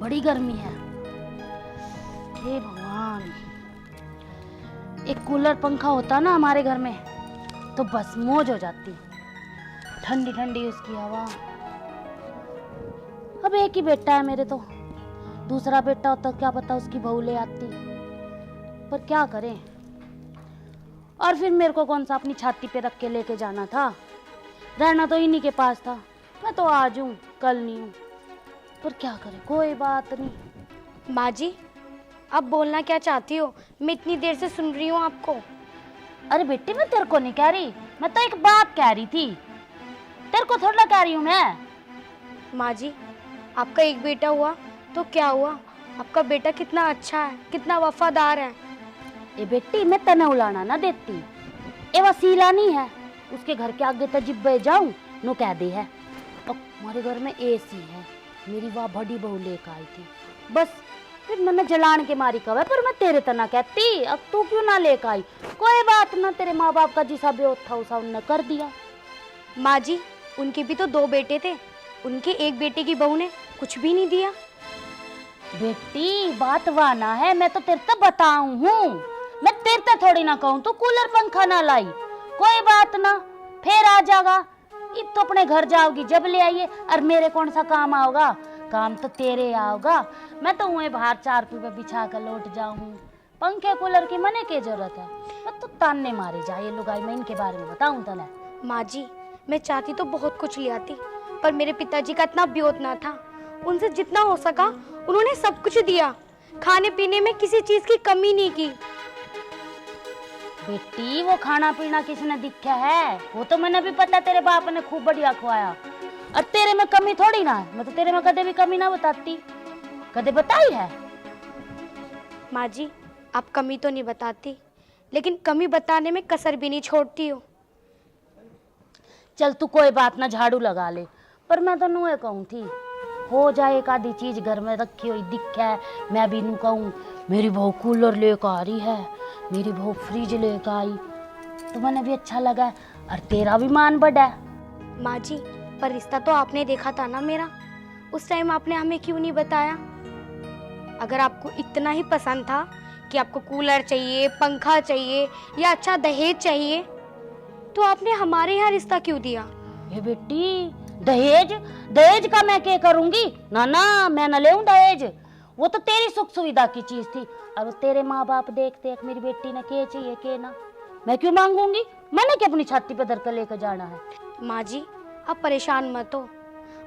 बड़ी गर्मी है। हे भगवान, एक कूलर पंखा होता ना हमारे घर में तो बस मौज हो जाती। ठंडी ठंडी उसकी हवा। अब एक ही बेटा है मेरे, तो दूसरा बेटा होता क्या पता उसकी बहू ले आती, पर क्या करें। और फिर मेरे को कौन सा अपनी छाती पे रख के लेके जाना था, रहना तो इन्हीं के पास था। मैं तो आज हूँ कल नहीं हूँ, पर क्या करें, कोई बात नहीं। माँ जी, आप बोलना क्या चाहती हो? मैं इतनी देर से सुन रही हूँ आपको। अरे बेटी, मैं तेरे को नहीं कह रही, मैं तो एक बात कह रही थी, तेरे को थोड़ा कह रही हूँ मैं। माँ जी, आपका एक बेटा हुआ तो क्या हुआ? आपका बेटा कितना अच्छा है, कितना वफादार है। ए बेटी, मैं तने उलाना ना देती, ए वसीला नहीं है, उसके घर के आगे तक जिब्बे जाऊं नो कह दे है। अब हमारे घर में एसी है, मेरी वाह बड़ी बहू लेकर आई थी, बस फिर मैंने जलान के मारी कहा, पर मैं तेरे तना कहती, अब तू क्यों ना लेकर आई। कोई बात ना, तेरे माँ बाप का जिसा ब्योत था उसा उनने कर दिया। माँ जी, उनके भी तो 2 बेटे थे, उनके एक बेटे की बहू ने कुछ भी नहीं दिया। बेटी बात वाना है, मैं तो तेरे तक बताऊं हूँ, मैं तेरे तक थोड़ी ना कहूँ तू कूलर पंखा ना लाई। कोई बात ना, फिर आ जाएगा, अब तो अपने घर जाओगी जब ले आइए, और मेरे कौन सा काम आओगा, काम तो तेरे आओगा। मैं तो वहीं बाहर 4 पे बिछा कर लौट जाऊँ, पंखे कूलर की मने की जरूरत है। मैं तो ताने मारे जाए लुगाई, मैं इनके बारे में बताऊं तले। माँ जी, मैं चाहती तो बहुत कुछ ले आती, पर मेरे पिताजी का इतना ब्योत ना था। उनसे जितना हो सका उन्होंने सब कुछ दिया, खाने पीने में किसी चीज की कमी नहीं की। बेटी वो खाना पीना किसने दिखा है, वो तो मैंने भी पता, तेरे बाप ने खूब बढ़िया खुआया, और तेरे में कमी थोड़ी ना है। मैं तो तेरे में कदे भी कमी ना बताती, कदे बताई है। माँ जी, आप कमी तो नहीं बताती, लेकिन कमी बताने में कसर भी नहीं छोड़ती हो। चल तू कोई बात ना, झाड़ू लगा ले, पर मैं तो नुए कहूँ थी, हो जाए एक आधी चीज घर में रखी हुई दिखे, मैं भी नू कहूँ मेरी बहू कूलर लेकर आ रही है, मेरी बहू फ्रिज लेकर आई, तो मैंने भी अच्छा लगा, और तेरा भी मान बढ़ा। माँ जी, पर रिश्ता तो आपने देखा था ना मेरा, उस टाइम आपने हमें क्यों नहीं बताया? अगर आपको इतना ही पसंद था कि आपको कूलर चाहिए, पंखा चाहिए या अच्छा दहेज चाहिए, तो आपने हमारे यहाँ रिश्ता क्यों दिया? ये बेटी, दहेज दहेज का मैं क्या करूंगी, ना ना मैं न ले दहेज, वो तो तेरी सुख सुविधा की चीज थी, और तेरे माँ बाप देखते मेरी बेटी ने के चाहिए के ना, मैं क्यों मांगूंगी, मैंने क्या अपनी छाती पे धर कर लेकर जाना है। माँ जी, आप परेशान मत हो,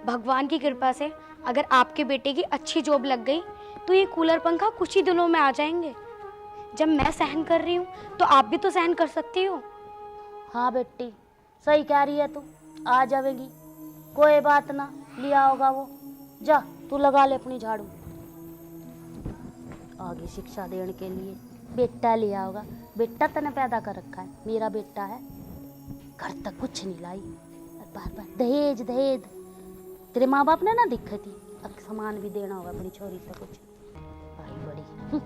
भगवान की कृपा से अगर आपके बेटे की अच्छी जॉब लग गई तो ये कूलर पंखा कुछ ही दिनों में आ जाएंगे। जब मैं सहन कर रही हूँ तो आप भी तो सहन कर सकती हो। हाँ बेटी, सही कह रही है तू, आ जाएगी, कोई बात ना, लिया होगा वो, जा तू लगा ले अपनी झाड़ू, आगे शिक्षा देने के लिए बेटा लिया होगा, बेटा तने पैदा कर रखा है, मेरा बेटा है, घर तक कुछ नहीं लाई, बार बार दहेज दहेज, तेरे माँ बाप ने ना दिक्कत थी, अब सामान भी देना होगा अपनी छोरी से कुछ, भाई बड़ी।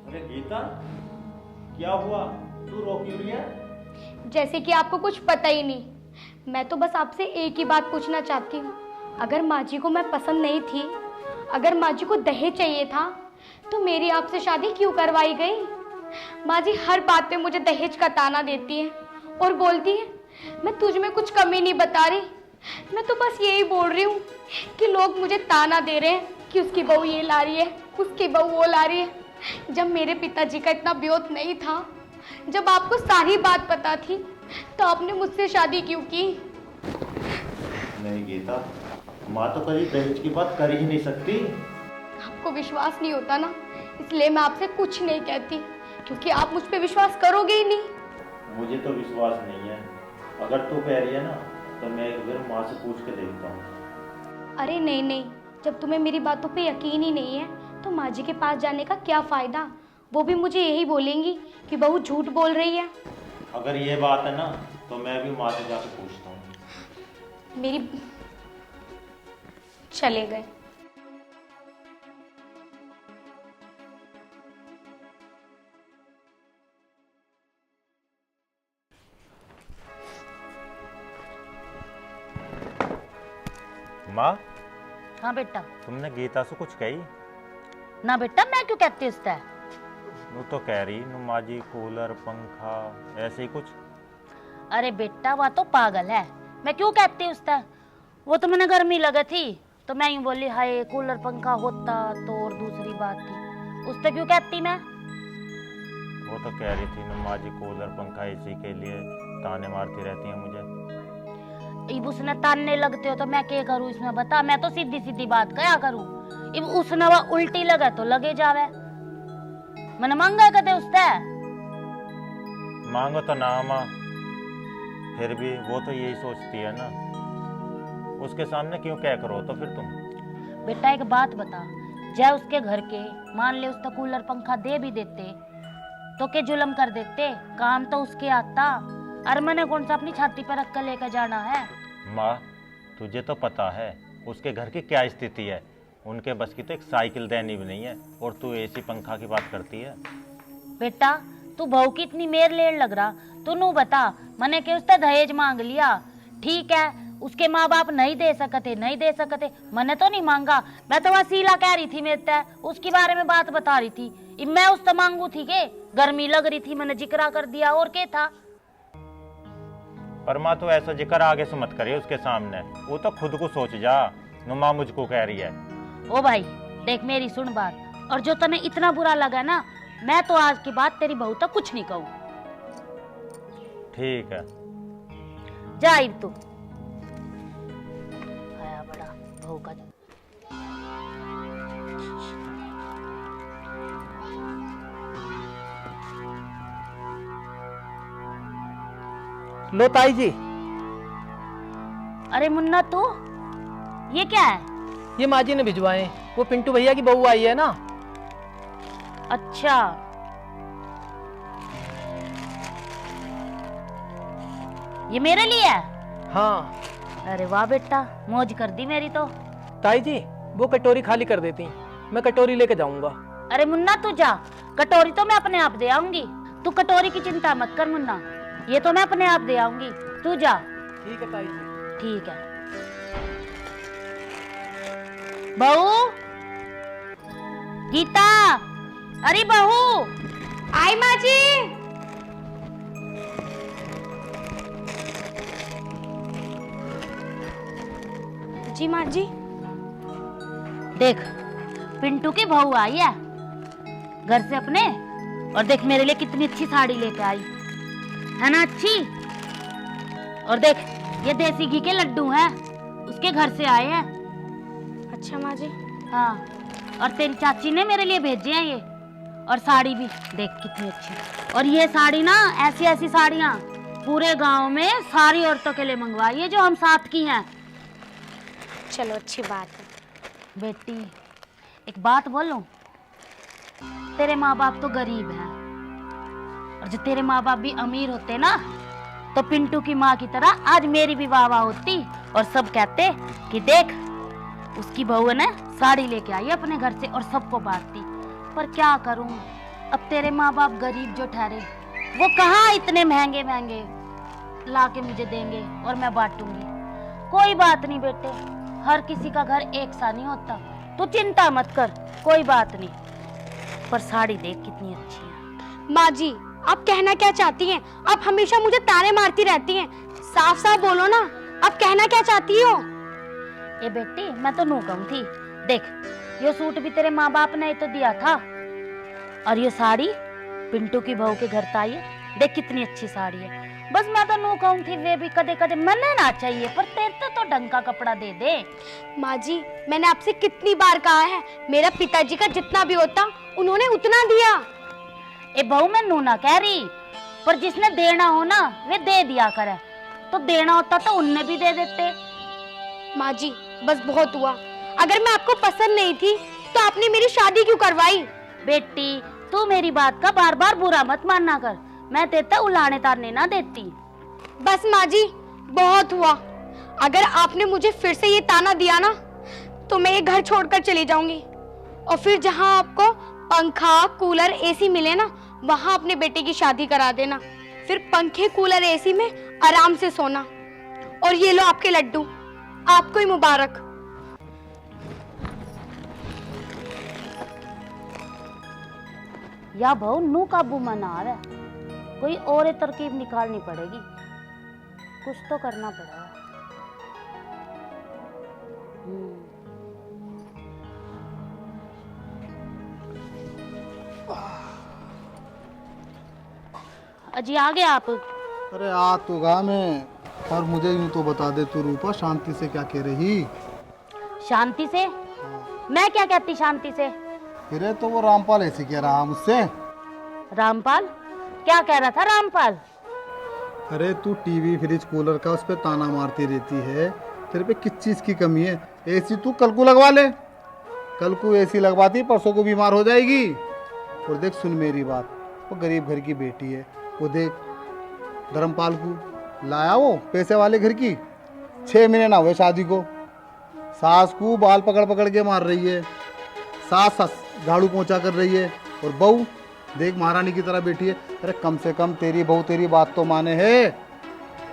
अरे गीता, क्या हुआ, तू रो क्यों रही है? जैसे कि आपको कुछ पता ही नहीं, मैं तो बस आपसे एक ही बात पूछना चाहती हूँ, अगर माँ जी को मैं पसंद नहीं थी, अगर माँ जी को दहेज चाहिए था, तो मेरी आपसे शादी क्यों करवाई गई? माँ जी हर बात पे मुझे दहेज का ताना देती है और बोलती है मैं तुझ में कुछ कमी नहीं बता रही। मैं तो बस यही बोल रही हूँ कि लोग मुझे ताना दे रहे हैं कि उसकी बहू ये ला रही है, उसकी बहू वो ला रही है। जब मेरे पिताजी का इतना ब्योत नहीं था, जब आपको सारी बात पता थी, तो आपने मुझसे शादी क्यों की? नहीं गीता, माँ तो कभी दहेज की बात कर ही नहीं सकती। आपको विश्वास नहीं होता ना, इसलिए मैं आपसे कुछ नहीं कहती, क्योंकि आप मुझ पे विश्वास करोगे ही नहीं। मुझे तो विश्वास नहीं है, अगर तू कह रही है ना तो मैं एक बार माँ से पूछ के देखता हूँ। अरे नहीं नहीं, जब तुम्हें मेरी बातों पे यकीन ही नहीं है तो माँ जी के पास जाने का क्या फायदा? वो भी मुझे यही बोलेंगी कि बहू झूठ बोल रही है। अगर ये बात है ना तो मैं भी माँ से जाके पूछता हूँ। मेरी चले गए। माँ, हाँ बेटा। तुमने गीता से कुछ कही? ना बेटा, मैं क्यों कहती उसका? वो तो कह रही नुमा जी कूलर पंखा ऐसे ही कुछ। अरे बेटा, वह तो पागल है, मैं क्यों कहती उसका? वो तो मैंने गर्मी लगी थी तो मैं यूं बोली, हाय कूलर पंखा होता तो और दूसरी बात थी, उससे क्यों कहती मैं? वो तो कह रही थी नुमा जी कूलर पंखा एसी के लिए ताने मारती रहती हैं मुझे। इब उसने तानने लगते हो तो मैं क्या करूं इसमें बता? मैं तो सीधी सीधी बात क्या करूं? इब उसने वह उल्टी लगे तो लगे जावे। मैंने मांगा कदे उससे? मांगो तो ना माँ, फिर भी वो तो यही सोचती है ना, उसके सामने क्यों क्या करो तो फिर तुम? बेटा एक बात बता, जय उसके घर के मान ले उसका कूलर पंखा दे भी देते तो के जुल्म कर देते? काम तो उसके आता, अरे मैंने कौन सा अपनी छाती पर रख कर लेकर जाना है? माँ, तुझे तो पता है उसके घर की क्या स्थिति है, उनके बस की तो एक साइकिल देनी भी नहीं है और तू एसी पंखा की बात करती है। बेटा तू बहू की इतनी मेर लेर लग रहा, तू नू बता, मैंने के उससे दहेज मांग लिया, ठीक है, उसके माँ बाप नहीं दे सकते, नहीं दे सकते, मैंने तो नहीं मांगा, मैं तो वसीला कह रही थी, मेरे तय उसके बारे में बात बता रही थी, मैं उससे मांगू थी के? गर्मी लग रही थी, मैंने जिक्रा कर दिया, और क्या था? पर माँ तो ऐसा जिक्र आगे से मत करिए उसके सामने, वो तो खुद को सोच जा, नुमा मुझको कह रही है। ओ भाई देख मेरी सुन बात, और जो तने इतना बुरा लगा ना, मैं तो आज के बाद तेरी बहू तक कुछ नहीं कहूँ। ठीक है, जा इब तू। आया बड़ा बहू का। लो ताई जी, अरे मुन्ना तू, ये क्या है? ये माँ जी ने भिजवाए, वो पिंटू भैया की बहू आई है ना। अच्छा, ये मेरे लिए है? हाँ अरे वाह बेटा, मौज कर दी मेरी तो। ताई जी, वो कटोरी खाली कर देती, मैं कटोरी लेके जाऊंगा। अरे मुन्ना तू जा, कटोरी तो मैं अपने आप दे आऊंगी, तू कटोरी की चिंता मत कर मुन्ना, ये तो मैं अपने आप दे आऊंगी, तू जा। ठीक है ताई जी। ठीक है। बहू, गीता, अरे बहू, आई माँ जी। जी माँ जी। देख पिंटू की बहू आई है घर से अपने, और देख मेरे लिए कितनी अच्छी साड़ी लेके आई है ना, अच्छी। और देख ये देसी घी के लड्डू हैं, उसके घर से आए हैं। अच्छा माँ जी। हाँ, और तेरी चाची ने मेरे लिए भेजे हैं ये, और साड़ी भी देख कितनी अच्छी। और ये साड़ी ना, ऐसी ऐसी साड़ियाँ पूरे गांव में सारी औरतों के लिए मंगवाई है जो हम साथ की हैं। चलो अच्छी बात है। बेटी एक बात बोलूं, तेरे माँ बाप तो गरीब हैं, और जो तेरे माँ बाप भी अमीर होते ना, तो पिंटू की माँ की तरह आज मेरी भी वाह वाह होती, और सब कहते कि देख उसकी बहू ने साड़ी लेके आई अपने घर से और सबको बांटती। पर क्या करूं, अब तेरे माँ बाप गरीब जो ठहरे, वो कहाँ इतने महंगे महंगे ला के मुझे देंगे और मैं बांटूंगी। कोई बात नहीं बेटे, हर किसी का घर एक सा नहीं होता, तू चिंता मत कर, कोई बात नहीं। पर साड़ी देख कितनी अच्छी है। माँ जी आप कहना क्या चाहती हैं? आप हमेशा मुझे ताने मारती रहती हैं, साफ साफ बोलो ना, आप कहना क्या चाहती हो? ए बेटी मैं तो नू कहूं थी, देख ये सूट भी तेरे माँ बाप ने ही तो दिया था, और ये साड़ी पिंटू की बहू के घर से आई है, देख कितनी अच्छी साड़ी है। बस मैं तो नू कहूं थी, वे भी कदे कदे मन्ने ना चाहिए, पर तेरे तो ढंग का कपड़ा दे दे। माँ जी मैंने आपसे कितनी बार कहा है, मेरा पिताजी का जितना भी होता उन्होंने उतना दिया। ए बहू मैं नू ना कह रही, पर जिसने देना हो ना वे दे दिया करे, तो देना होता तो उनने भी दे देते। माँ जी बस बहुत हुआ, अगर मैं आपको पसंद नहीं थी तो आपने मेरी शादी क्यों करवाई? बेटी तू मेरी बात का बार बार बुरा मत मानना कर, मैं तेरे उलाने तारने ना देती। बस माँ जी बहुत हुआ, अगर आपने मुझे फिर से ये ताना दिया ना तो मैं ये घर छोड़कर चली जाऊंगी, और फिर जहाँ आपको पंखा कूलर एसी मिले ना वहाँ अपने बेटे की शादी करा देना, फिर पंखे कूलर एसी में आराम से सोना। और ये लो आपके लड्डू, आपको ही मुबारक। या बहू नू काबू में ना आवे, कोई और तरकीब निकालनी पड़ेगी, कुछ तो करना पड़ेगा। अजी आ गए आप? अरे आ तो गा मैं, और मुझे यूं तो बता दे तू रूपा, शांति से क्या कह रही? शांति से? मैं क्या कहती शांति से? फिर तो वो रामपाल ऐसे कह रहा मुझसे। रामपाल? क्या कह रहा था रामपाल? अरे तू टीवी फ्रिज कूलर का उस पे ताना मारती रहती है, तेरे पे किस चीज की कमी है? एसी तू कल को लगवा ले, कल को एसी लगवाती परसों को बीमार हो जाएगी। और देख सुन मेरी बात, वो गरीब घर की बेटी है, वो देख धर्मपाल को लाया वो पैसे वाले घर की, 6 महीने ना हुए शादी को, सास को बाल पकड़ पकड़ के मार रही है, सास झाड़ू पोंछा कर रही है, और बहू देख महारानी की तरह बैठी है। अरे कम से कम तेरी बहू तेरी बात तो माने है,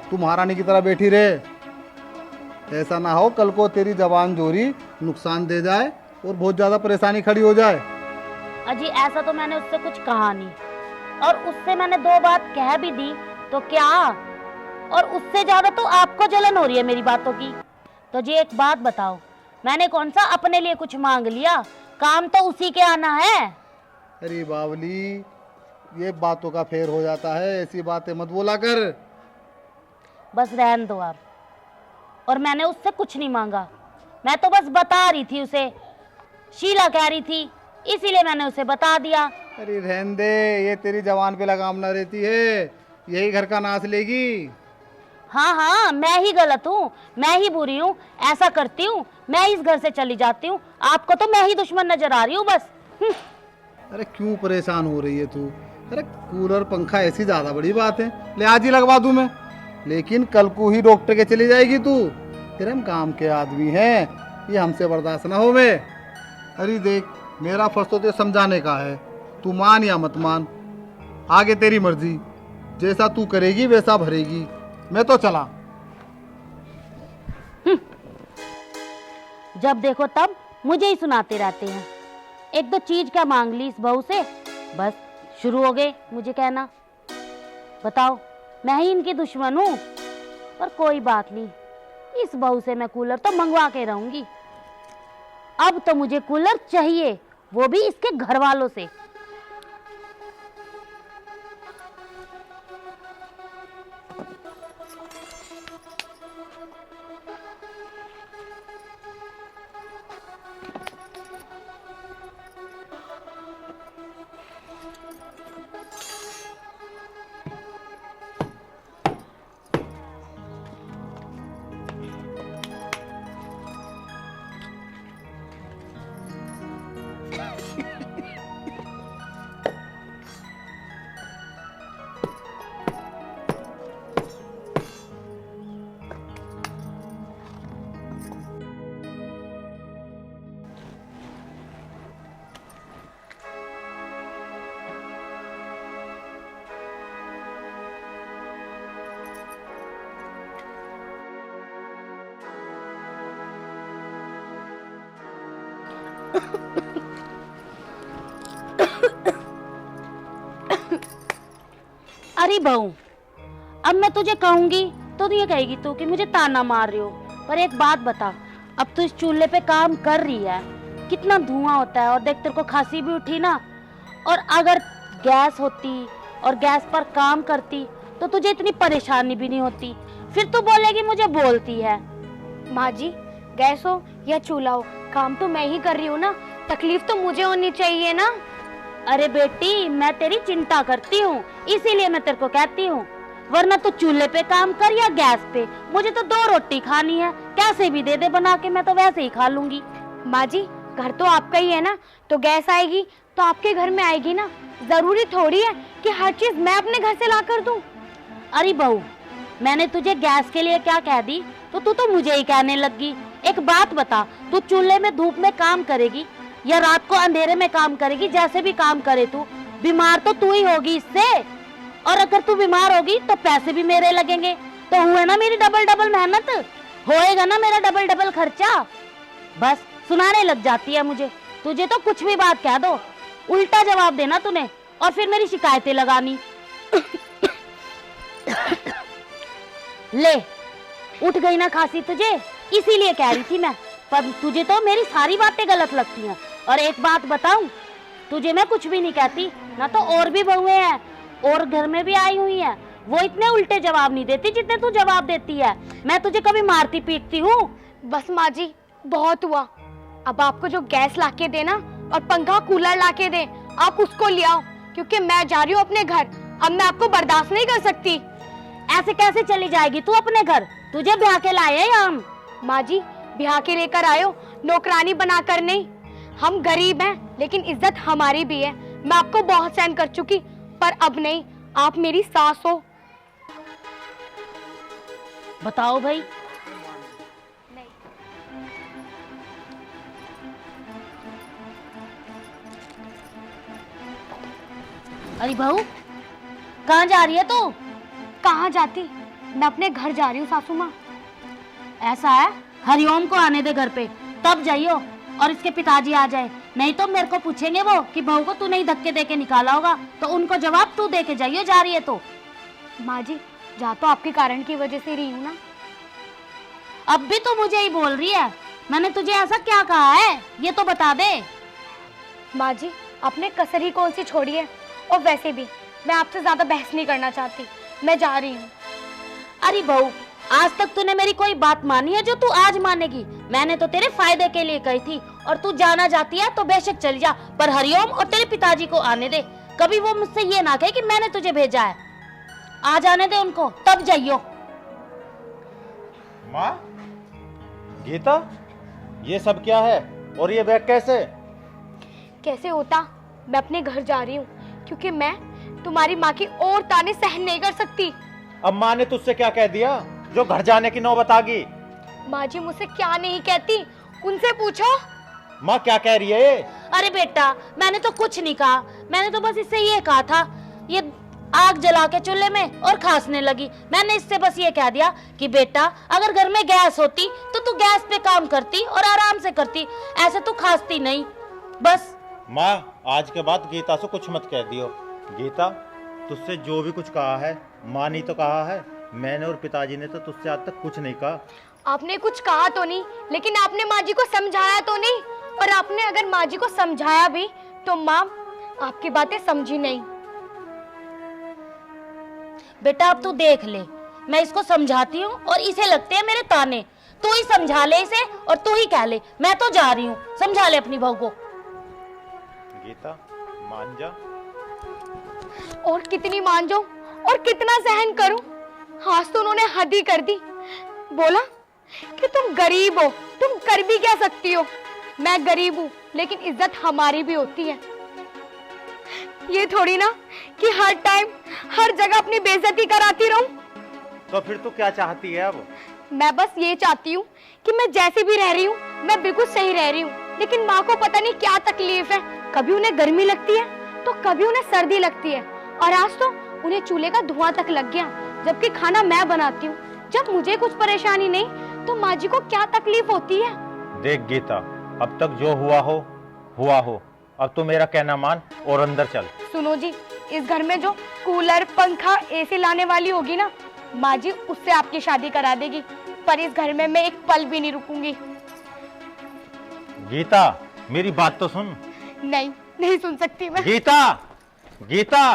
तू महारानी की तरह बैठी रहे। ऐसा ना हो कल को तेरी जवान जोरी नुकसान दे जाए और बहुत ज़्यादा परेशानी खड़ी हो जाए। अजी ऐसा तो मैंने उससे कुछ कहा नहीं, और उससे मैंने 2 बात कह भी दी तो क्या, और उससे ज्यादा तो आपको जलन हो रही है मेरी बातों की। तो जी एक बात बताओ, मैंने कौन सा अपने लिए कुछ मांग लिया? काम तो उसी के आना है। अरे बावली, ये बातों का फेर हो जाता है, ऐसी बातें मत बोला कर। बस रहन दो आप। और मैंने उससे कुछ नहीं मांगा, मैं तो बस बता रही थी उसे, शीला कह रही थी इसीलिए मैंने उसे बता दिया। अरे रहन दे, ये तेरी जवान पे लगाम ना रहती है, यही घर का नाश लेगी। हाँ हाँ, मैं ही गलत हूँ, मैं ही बुरी हूँ, ऐसा करती हूँ, मैं इस घर से चली जाती हूँ, आपको तो मैं ही दुश्मन नजर आ रही हूँ बस। अरे क्यों परेशान हो रही है तू? अरे कूलर पंखा ऐसी ज्यादा बड़ी बात है, ले आज ही लगवा दूं मैं, लेकिन कल को ही डॉक्टर के चली जाएगी तू। फिर हम काम के आदमी हैं, ये हमसे बर्दाश्त ना हो वे। अरे देख, मेरा फर्ज तो तुझे समझाने का है, तू मान या मत मान, आगे तेरी मर्जी, जैसा तू करेगी वैसा भरेगी, मैं तो चला। जब देखो तब मुझे ही सुनाते रहते हैं। एक दो चीज क्या मांग ली इस बहू से, बस शुरू हो गए मुझे कहना। बताओ, मैं ही इनकी दुश्मन हूँ? पर कोई बात नहीं, इस बहू से मैं कूलर तो मंगवा के रहूंगी। अब तो मुझे कूलर चाहिए, वो भी इसके घर वालों से। अरे बहू, अब मैं तुझे कहूंगी तो ये कहेगी तू कि मुझे ताना मार रही हो। पर एक बात बता, अब तू इस चूल्हे पे काम कर रही है, कितना धुआं होता है, और देख तेरे को खांसी भी उठी ना, और अगर गैस होती और गैस पर काम करती तो तुझे इतनी परेशानी भी नहीं होती। फिर तू बोलेगी मुझे बोलती है। माँ जी, गैस हो या चूल्हा हो, काम तो मैं ही कर रही हूँ ना, तकलीफ तो मुझे होनी चाहिए ना। अरे बेटी, मैं तेरी चिंता करती हूँ, इसीलिए मैं तेरे को कहती हूँ, वरना तू चूल्हे पे काम कर या गैस पे, मुझे तो 2 रोटी खानी है, कैसे भी दे दे बना के, मैं तो वैसे ही खा लूंगी। माँ जी, घर तो आपका ही है ना, तो गैस आएगी तो आपके घर में आएगी ना, जरूरी थोड़ी है कि हर चीज मैं अपने घर से ला कर दूं। अरे बहू, मैंने तुझे गैस के लिए क्या कह दी तो तू तो मुझे ही कहने लगी। एक बात बता, तू चूल्हे में धूप में काम करेगी या रात को अंधेरे में काम करेगी, जैसे भी काम करे तू, बीमार तो तू ही होगी इससे, और अगर तू बीमार होगी तो पैसे भी मेरे लगेंगे, तो हुए ना मेरी डबल मेहनत, होएगा ना मेरा डबल खर्चा। बस सुनाने लग जाती है मुझे, तुझे तो कुछ भी बात कह दो, उल्टा जवाब देना तूने, और फिर मेरी शिकायतें लगानी। ले, उठ गई ना खांसी तुझे, इसीलिए कह रही थी मैं। पर तुझे तो मेरी सारी बातें गलत लगती हैं। और एक बात बताऊं, तुझे मैं कुछ भी नहीं कहती ना, तो और भी बहुएं हैं और घर में भी आई हुई हैं, वो इतने उल्टे जवाब नहीं देती जितने तू जवाब देती है। मैं तुझे कभी मारती पीटती हूँ? बस माँ जी, बहुत हुआ। अब आपको जो गैस लाके देना और पंखा कूलर लाके दे, आप उसको ले आओ, क्योंकि मैं जा रही हूँ अपने घर। अब मैं आपको बर्दाश्त नहीं कर सकती। ऐसे कैसे चली जाएगी तू अपने घर? तुझे ब्याह के लाए हैं हम। माँ जी, ब्याह के लेकर आयो, नौकरानी बनाकर नहीं। हम गरीब हैं, लेकिन इज्जत हमारी भी है। मैं आपको बहुत सहन कर चुकी, पर अब नहीं। आप मेरी सास हो। बताओ भाई। अरे बहू, कहाँ जा रही है तू? कहाँ जाती, मैं अपने घर जा रही हूँ सासू माँ। ऐसा है, हरिओम को आने दे घर पे, तब जाइयो। और इसके पिताजी आ जाए, नहीं तो मेरे को पूछेंगे वो कि बहू को तूने ही धक्के दे के निकाला होगा, तो उनको जवाब तू दे के जाइयो जा रही है तो। माँ जी, जा तो आपके कारण की वजह से रही हूँ ना। अब भी तू मुझे ही बोल रही है? मैंने तुझे ऐसा क्या कहा है, ये तो बता दे। माँ जी, आपने कसर ही कौन सी छोड़ी है। और वैसे भी मैं आपसे ज्यादा बहस नहीं करना चाहती, मैं जा रही हूँ। अरे बहू, आज तक तूने मेरी कोई बात मानी है जो तू आज मानेगी? मैंने तो तेरे फायदे के लिए कही थी, और तू जाना चाहती है तो बेशक चली जा, पर हरिओम और तेरे पिताजी को आने दे। कभी वो मुझसे ये ना कहे कि मैंने तुझे भेजा है। आ जाने दे उनको, तब जाइयो। माँ, गीता, ये सब क्या है और ये बैग कैसे? कैसे होता, मैं अपने घर जा रही हूँ, क्योंकि मैं तुम्हारी माँ की और ताने सहन नहीं कर सकती। अब माँ ने तुझसे क्या कह दिया जो घर जाने की नौबत आ गई? माँ जी मुझसे क्या नहीं कहती, उनसे पूछो। माँ क्या कह रही है ये? अरे बेटा, मैंने तो कुछ नहीं कहा, मैंने तो बस इससे ये कहा था, ये आग जला के चूल्हे में और खांसने लगी। मैंने इससे बस ये कह दिया कि बेटा, अगर घर में गैस होती तो तू गैस पे काम करती और आराम से करती, ऐसे तू खांसती नहीं, बस। माँ, आज के बाद गीता से कुछ मत कह दियो। गीता, तुझसे जो भी कुछ कहा है माँ ने तो कहा है, मैंने और पिताजी ने तो तुझसे आज तक कुछ नहीं कहा। आपने कुछ कहा तो नहीं, लेकिन आपने माँ जी को समझाया तो नहीं। और आपने अगर माँ जी को समझाया भी तो माँ आपकी बातें समझी नहीं। बेटा अब तू देख ले, मैं इसको समझाती हूँ और इसे लगते हैं मेरे ताने। तू ही समझा ले इसे और तू ही कह ले, मैं तो जा रही हूँ। समझा ले अपनी बहू को। गीता, मान जा। और कितनी मान जाऊं और कितना सहन करूं? आज तो उन्होंने हद ही कर दी। बोला कि तुम गरीब हो, तुम कर भी क्या सकती हो। मैं गरीब हूं, लेकिन इज्जत हमारी भी होती है। ये थोड़ी ना कि हर टाइम हर जगह अपनी बेइज्जती कराती रहूं। तो फिर तू क्या चाहती है अब? मैं बस ये चाहती हूँ कि मैं जैसे भी रह रही हूँ, मैं बिल्कुल सही रह रही हूँ। लेकिन माँ को पता नहीं क्या तकलीफ है, कभी उन्हें गर्मी लगती है तो कभी उन्हें सर्दी लगती है, और आज तो उन्हें चूल्हे का धुआं तक लग गया, जबकि खाना मैं बनाती हूँ। जब मुझे कुछ परेशानी नहीं तो माँ जी को क्या तकलीफ होती है। देख गीता, अब तक जो हुआ हो, अब तो मेरा कहना मान और अंदर चल। सुनो जी, इस घर में जो कूलर, पंखा, एसी लाने वाली होगी ना, माँ जी उससे आपकी शादी करा देगी, पर इस घर में मैं एक पल भी नहीं रुकूंगी। गीता, मेरी बात तो सुन। नहीं, नहीं सुन सकती मैं। गीता, गीता।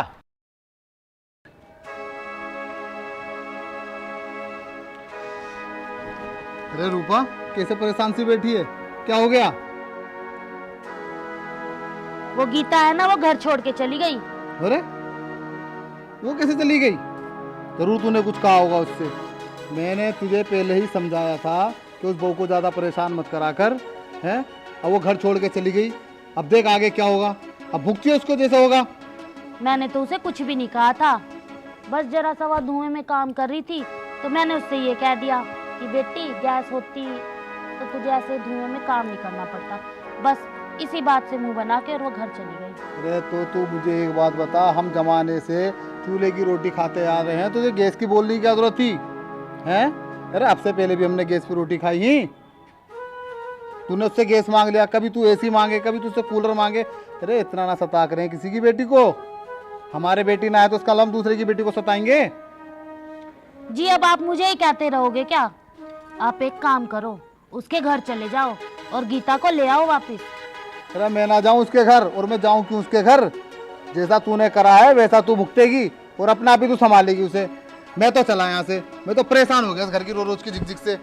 अरे रूपा, कैसे परेशान सी बैठी है, क्या हो गया? वो गीता है ना, वो घर छोड़ के चली गई। अरे वो कैसे चली गई? जरूर तूने कुछ कहा होगा उससे। मैंने तुझे पहले ही समझाया था कि उस बहू को ज़्यादा परेशान मत करा कर, हैं? अब वो घर छोड़ के चली गई, अब देख आगे क्या होगा। अब भुगती है उसको जैसा होगा। मैंने तो उसे कुछ भी नहीं कहा था, बस जरा सा वो धुएं में काम कर रही थी, तो मैंने उससे ये कह दिया कि बेटी गैस होती तो तुझे ऐसे धुएं में काम नहीं करना पड़ता। बस इसी बात से मुंह बना के और वो घर चली गई। अरे तो तू मुझे एक बात बता, हम जमाने से चूल्हे की रोटी खाते आ रहे हैं, तुझे गैस की बोलने की क्या जरूरत थी, हैं? अरे अब से पहले भी हमने गैस की रोटी खाई ही। तूने उससे गैस मांग लिया, कभी तू एसी मांगे, कभी तुझसे कूलर मांगे। अरे इतना ना सता करें किसी की बेटी को, हमारे बेटी ना है तो उसका हम दूसरे की बेटी को सताएंगे? जी अब आप मुझे ही कहते रहोगे क्या? आप एक काम करो, उसके घर चले जाओ और गीता को ले आओ वापस। अरे मैं ना जाऊं उसके घर, और मैं जाऊं क्यों उसके घर? जैसा तूने करा है वैसा तू भुगतेगी और अपना आप ही तू संभालेगी उसे। मैं तो चला यहाँ से, मैं तो परेशान हो गया इस घर की रोज रोज की झिकझिक से।